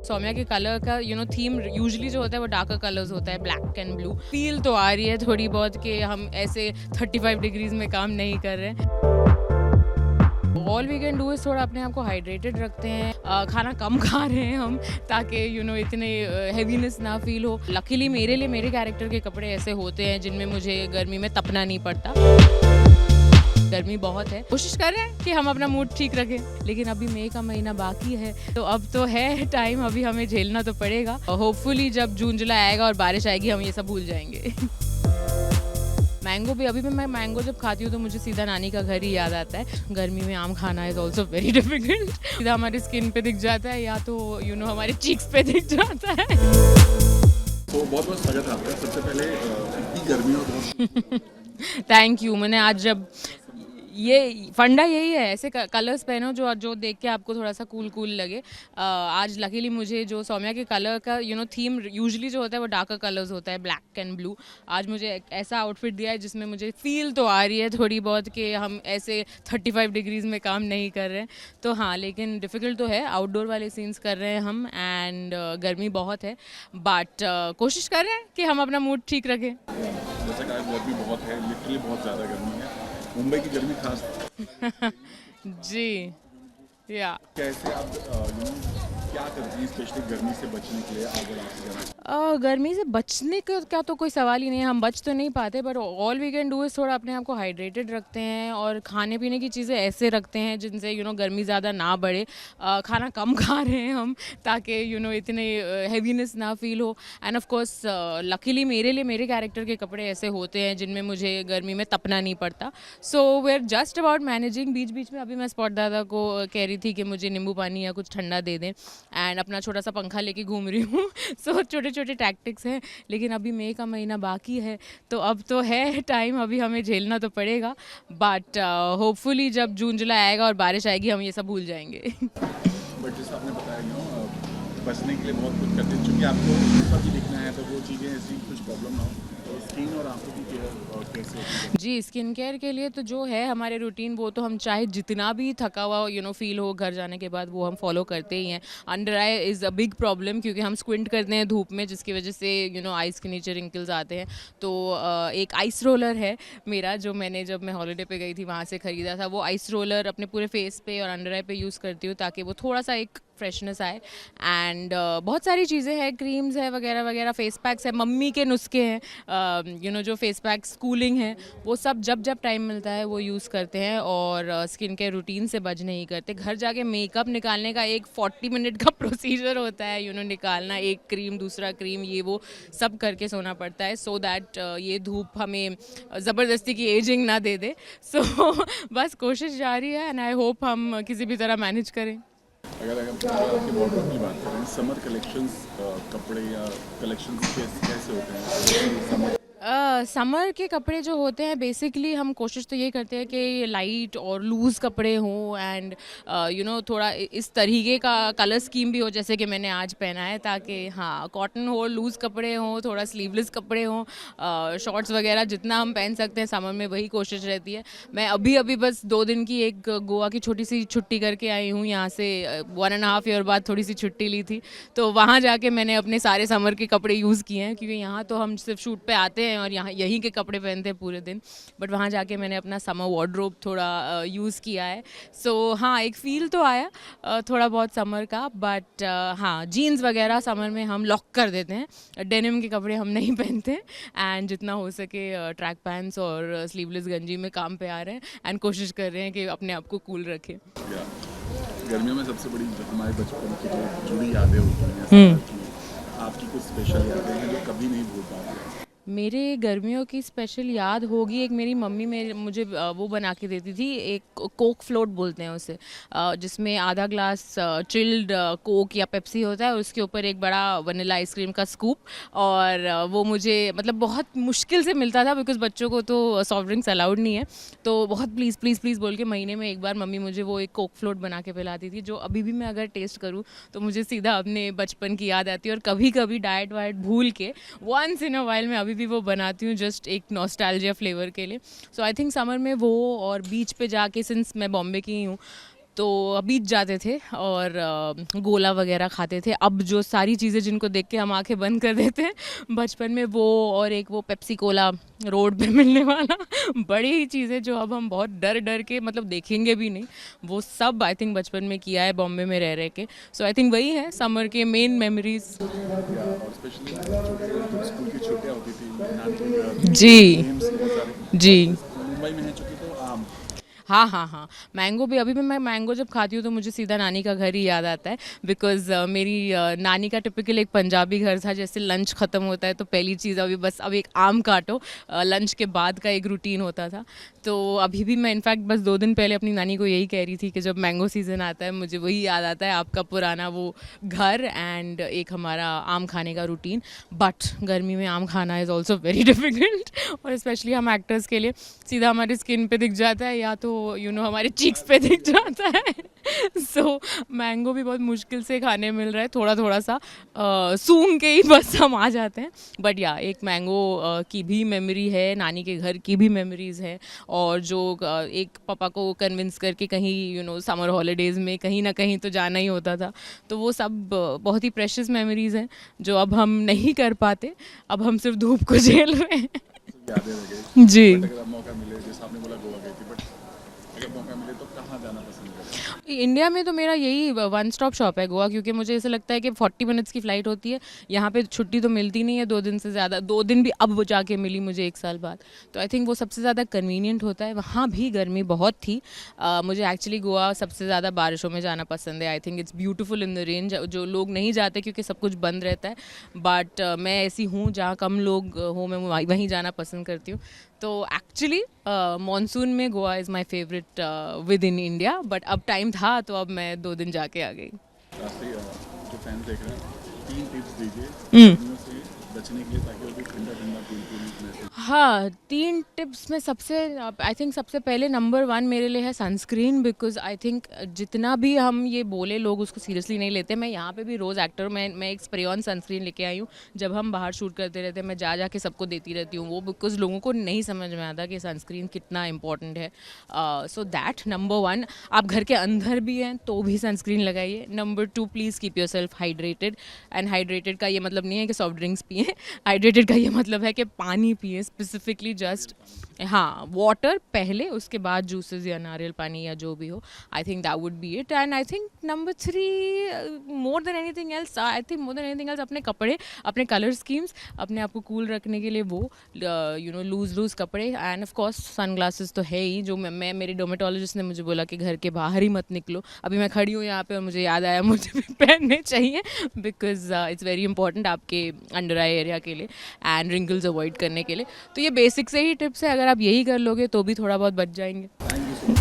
सौम्या के कलर का theme usually जो होता है वो डार्कर कलर्स होता है, ब्लैक एंड ब्लू। फील तो आ रही है थोड़ी बहुत कि हम ऐसे 35 डिग्रीज में काम नहीं कर रहे हैं। All we can do is थोड़ा अपने आप को हाइड्रेटेड रखते हैं, खाना कम खा रहे हैं हम, ताकि इतने हैवीनेस ना फील हो। लकीली मेरे लिए मेरे कैरेक्टर के कपड़े ऐसे होते हैं जिनमें मुझे गर्मी में तपना नहीं पड़ता। गर्मी बहुत है, कोशिश कर रहे हैं कि हम अपना मूड ठीक रखें, लेकिन अभी मई का महीना बाकी है, तो अब तो है टाइम, अभी हमें झेलना तो पड़ेगा। होपफुली जब जून जुलाई आएगा और बारिश आएगी हम ये सब भूल जाएंगे। मैंगो भी, अभी भी मैं मैंगो जब खाती हूँ तो मुझे सीधा नानी का घर ही याद आता है। गर्मी में आम खाना इज ऑल्सो वेरी डिफिकल्ट। सीधा हमारी स्किन पे दिख जाता है या तो हमारे चीक्स पे दिख जाता है। तो बहुत बहुत स्वागत है आपका। सबसे पहले इतनी गर्मी और थैंक यू। मैंने आज जब ये फंडा यही है, ऐसे कलर्स पहनो जो देख के आपको थोड़ा सा कूल कूल लगे। आज लकीली मुझे जो सौम्या के कलर का थीम यूजुअली जो होता है वो डार्कर कलर्स होता है, ब्लैक एंड ब्लू। आज मुझे एक ऐसा आउटफिट दिया है जिसमें मुझे फील तो आ रही है थोड़ी बहुत कि हम ऐसे 35 डिग्रीज में काम नहीं कर रहे हैं। तो हाँ, लेकिन डिफ़िकल्ट तो है, आउटडोर वाले सीन्स कर रहे हैं हम, एंड गर्मी बहुत है, बट कोशिश कर रहे हैं कि हम अपना मूड ठीक रखें। जैसा कि आज गर्मी बहुत है, लिटरली बहुत ज़्यादा गर्मी है, मुंबई की गर्मी खास। जी या कैसे आप क्या करती हैं स्पेशली गर्मी से बचने के लिए अगर आपके घर गर्मी से बचने का तो कोई सवाल ही नहीं है, हम बच तो नहीं पाते, पर all we can do is थोड़ा अपने आप को हाइड्रेटेड रखते हैं और खाने पीने की चीज़ें ऐसे रखते हैं जिनसे गर्मी ज़्यादा ना बढ़े। खाना कम खा रहे हैं हम, ताकि इतने हैवीनेस ना फील हो। एंड ऑफ कोर्स लकीली मेरे लिए मेरे कैरेक्टर के कपड़े ऐसे होते हैं जिनमें मुझे गर्मी में तपना नहीं पड़ता। So we are just about managing. बीच बीच में अभी मैं स्पॉट दादा को कह रही थी कि मुझे नींबू पानी या कुछ ठंडा दे दें, एंड अपना छोटा सा पंखा लेके घूम रही हूँ। सो छोटे छोटे टैक्टिक्स हैं, लेकिन अभी मई का महीना बाकी है, तो अब तो है टाइम, अभी हमें झेलना तो पड़ेगा, बट होपफुली जब जून जुलाई आएगा और बारिश आएगी हम ये सब भूल जाएंगे। बट जैसे आपने बताया बचने के लिए बहुत कुछ करते हैं, चूँकि आपको भी लिखना है तो वो चीज़ें ऐसी कुछ प्रॉब्लम ना हो, तो स्किन और आंखों की केयर कैसे होती है? जी, स्किन केयर के लिए तो जो है हमारे रूटीन, वो तो हम चाहे जितना भी थका हुआ फील हो घर जाने के बाद, वो हम फॉलो करते ही हैं। Under I is a big problem, क्योंकि हम स्क्विंट करते हैं धूप में, जिसकी वजह से आइज़ के नीचे रिंकल्स आते हैं। तो एक आइस रोलर है मेरा, जो मैंने जब मैं हॉलीडे पे गई थी वहाँ से ख़रीदा था। वो आइस रोलर अपने पूरे फेस पे और अंडर आई पे यूज़ करती हूँ, ताकि वो थोड़ा सा एक फ्रेशनेस आए। एंड बहुत सारी चीज़ें हैं, क्रीम्स है वगैरह वगैरह, फेस पैक्स है, मम्मी के नुस्खे हैं, जो फेस पैक्स कूलिंग है, वो सब जब जब टाइम मिलता है वो यूज़ करते हैं, और स्किन केयर रूटीन से बच नहीं करते। घर जाके मेकअप निकालने का एक 40 मिनट का प्रोसीजर होता है, निकालना, एक क्रीम दूसरा क्रीम, ये वो सब करके सोना पड़ता है, सो दैट ये धूप हमें ज़बरदस्ती की एजिंग ना दे दे। सो बस कोशिश जारी है, एंड आई होप हम किसी भी तरह मैनेज करें। अगर आपके वार्डरोब की बात करें, समर कलेक्शंस कपड़े या कलेक्शंस कैसे होते हैं समर? समर के कपड़े जो होते हैं, बेसिकली हम कोशिश तो ये करते हैं कि लाइट और लूज़ कपड़े हों, एंड थोड़ा इस तरीके का कलर स्कीम भी हो, जैसे कि मैंने आज पहना है, ताकि हाँ, कॉटन हो, लूज़ कपड़े हों, थोड़ा स्लीवलेस कपड़े हों, शॉर्ट्स वगैरह जितना हम पहन सकते हैं समर में, वही कोशिश रहती है। मैं अभी अभी बस 2 दिन की एक गोवा की छोटी सी छुट्टी करके आई हूँ यहाँ से, 1.5 ईयर बाद थोड़ी सी छुट्टी ली थी, तो वहाँ जाके मैंने अपने सारे समर के कपड़े यूज़ किए हैं, क्योंकि यहाँ तो हम सिर्फ शूट पे आते हैं और यहाँ यहीं के कपड़े पहनते हैं पूरे दिन, बट वहाँ जाके मैंने अपना समर वार्डरोब थोड़ा यूज़ किया है। सो हाँ, एक फ़ील तो आया थोड़ा बहुत समर का, बट हाँ, जीन्स वगैरह समर में हम लॉक कर देते हैं, डेनिम के कपड़े हम नहीं पहनते, एंड जितना हो सके ट्रैक पैंट्स और स्लीवलेस गंजी में काम पे आ रहे हैं, एंड कोशिश कर रहे हैं कि अपने आप को कूल रखें। गर्मियों में सबसे बड़ी हमारे बचपन की जो जुड़ी यादें होती हैं समर की, आपकी कुछ स्पेशल यादें हैं जो कभी नहीं भूल पाते? मेरे गर्मियों की स्पेशल याद होगी, एक मेरी मम्मी मुझे वो बना के देती थी, एक कोक फ्लोट बोलते हैं उसे, जिसमें आधा ग्लास चिल्ड कोक या पेप्सी होता है, और उसके ऊपर एक बड़ा वनीला आइसक्रीम का स्कूप, और वो मुझे मतलब बहुत मुश्किल से मिलता था, बिकॉज बच्चों को तो सॉफ्ट ड्रिंक्स अलाउड नहीं है, तो बहुत प्लीज़ प्लीज़ प्लीज़ बोल के महीने में एक बार मम्मी मुझे वो एक कोक फ्लोट बना के पिलाती थी, जो अभी भी मैं अगर टेस्ट करूँ तो मुझे सीधा अपने बचपन की याद आती है। और कभी कभी डाइट वाइट भूल के वंस इन अ वाइल मैं अभी भी वो बनाती हूँ, जस्ट एक नॉस्टैल्जिया फ्लेवर के लिए। सो आई थिंक समर में वो, और बीच पे जाके, सिंस मैं बॉम्बे की ही हूँ, तो बीच जाते थे और गोला वगैरह खाते थे। अब जो सारी चीज़ें जिनको देख के हम आंखें बंद कर देते हैं बचपन में, वो और एक वो पेप्सी कोला रोड पे मिलने वाला बड़ी ही चीज़ें जो अब हम बहुत डर डर के मतलब देखेंगे भी नहीं, वो सब आई थिंक बचपन में किया है बॉम्बे में रह के। सो आई थिंक वही है समर के मेन मेमोरीज। और स्पेशली जब स्कूल की छुट्टियां होती थी, नानी के घर, जी गेम्स बहुत सारे। जी। मुंबई में है चूंकि तो आम। हाँ हाँ हाँ, मैंगो भी। अभी भी मैं मैंगो जब खाती हूँ तो मुझे सीधा नानी का घर ही याद आता है, बिकॉज़ मेरी नानी का टिपिकल एक पंजाबी घर था। जैसे लंच ख़त्म होता है तो पहली चीज़ अभी बस अब एक आम काटो, लंच के बाद का एक रूटीन होता था। तो अभी भी मैं इनफैक्ट बस 2 दिन पहले अपनी नानी को यही कह रही थी कि जब मैंगो सीज़न आता है मुझे वही याद आता है, आपका पुराना वो घर एंड एक हमारा आम खाने का रूटीन। बट गर्मी में आम खाना इज़ ऑल्सो वेरी डिफ़िकल्ट, और स्पेशली हम एक्टर्स के लिए सीधा हमारी स्किन पे दिख जाता है या तो हमारे चीक्स पे दिख जाता है। सो मैंगो भी बहुत मुश्किल से खाने मिल रहा है, थोड़ा थोड़ा सा सूंघ के ही बस हम आ जाते हैं। बट या एक मैंगो की भी मेमोरी है, नानी के घर की भी मेमोरीज़ है, और जो एक पापा को कन्विंस करके कहीं समर हॉलीडेज़ में कहीं ना कहीं तो जाना ही होता था, तो वो सब बहुत ही प्रेशियस मेमोरीज़ हैं जो अब हम नहीं कर पाते, अब हम सिर्फ धूप को झेल रहे हैं। यादें रह गई। जी। बट अगर मौका मिले, जैसे आपने बोला गोवा गई थी, बट अगर मौका मिले तो कहाँ जाना पसंद करें? इंडिया में तो मेरा यही वन स्टॉप शॉप है गोवा, क्योंकि मुझे ऐसा लगता है कि 40 मिनट्स की फ़्लाइट होती है, यहाँ पे छुट्टी तो मिलती नहीं है 2 दिन से ज़्यादा। 2 दिन भी अब वो जाके मिली मुझे 1 साल बाद, तो आई थिंक वो सबसे ज़्यादा कन्वीनियंट होता है। वहाँ भी गर्मी बहुत थी। मुझे एक्चुअली गोवा सबसे ज़्यादा बारिशों में जाना पसंद है। I think it's beautiful in the range. जो लोग नहीं जाते क्योंकि सब कुछ बंद रहता है, बट मैं ऐसी हूँ जहाँ कम लोग हो, मैं वहीं जाना पसंद करती हूँ। तो एक्चुअली मॉनसून में Goa is my favourite with in India, but अब टाइम था तो अब मैं 2 दिन जाके आ गई। रास्ते जो फैंस देख रहे हैं, 3 टिप्स दीजिए हम्म। गर्मियों से बचने के लिए, ताकि वो भी ठंडा ठंडा कूल कूल महसूस। हाँ, 3 टिप्स में सबसे आई थिंक सबसे पहले नंबर 1 मेरे लिए है सनस्क्रीन, बिकॉज़ आई थिंक जितना भी हम ये बोले लोग उसको सीरियसली नहीं लेते। मैं यहाँ पे भी रोज़ एक्टर, मैं एक स्प्रे ऑन सनस्क्रीन लेके आई हूँ। जब हम बाहर शूट करते रहते हैं मैं जा जा के सबको देती रहती हूँ वो, बिकॉज़ लोगों को नहीं समझ में आता कि सनस्क्रीन कितना इंपॉर्टेंट है। So that number 1। आप घर के अंदर भी हैं तो भी सनस्क्रीन लगाइए। Number 2, please keep your self hydrated, and hydrated का ये मतलब नहीं है कि सॉफ्ट ड्रिंक्स पिएँ। हाइड्रेटेड का ये मतलब है कि पानी पिए, स्पेसिफिकली जस्ट हाँ वाटर पहले, उसके बाद जूसेस या नारियल पानी या जो भी हो। I think that would be it. And I think number 3, more than anything else, I think more than anything else, अपने कपड़े, अपने कलर स्कीम्स, अपने आप को कूल रखने के लिए वो लूज़ कपड़े, and of course sunglasses तो है ही, जो मैं मेरी डोमेटोलॉजिस्ट ने मुझे बोला कि घर के बाहर ही मत निकलो। अभी मैं खड़ी हूँ यहाँ पे और मुझे याद आया मुझे भी पहनने चाहिए, बिकॉज इट्स वेरी इंपॉर्टेंट आपके अंडर आई एरिया के लिए एंड रिंकल्स अवॉइड करने के लिए। तो ये बेसिक से ही टिप्स है, अगर आप यही कर लोगे तो भी थोड़ा बहुत बच जाएंगे। Thank you so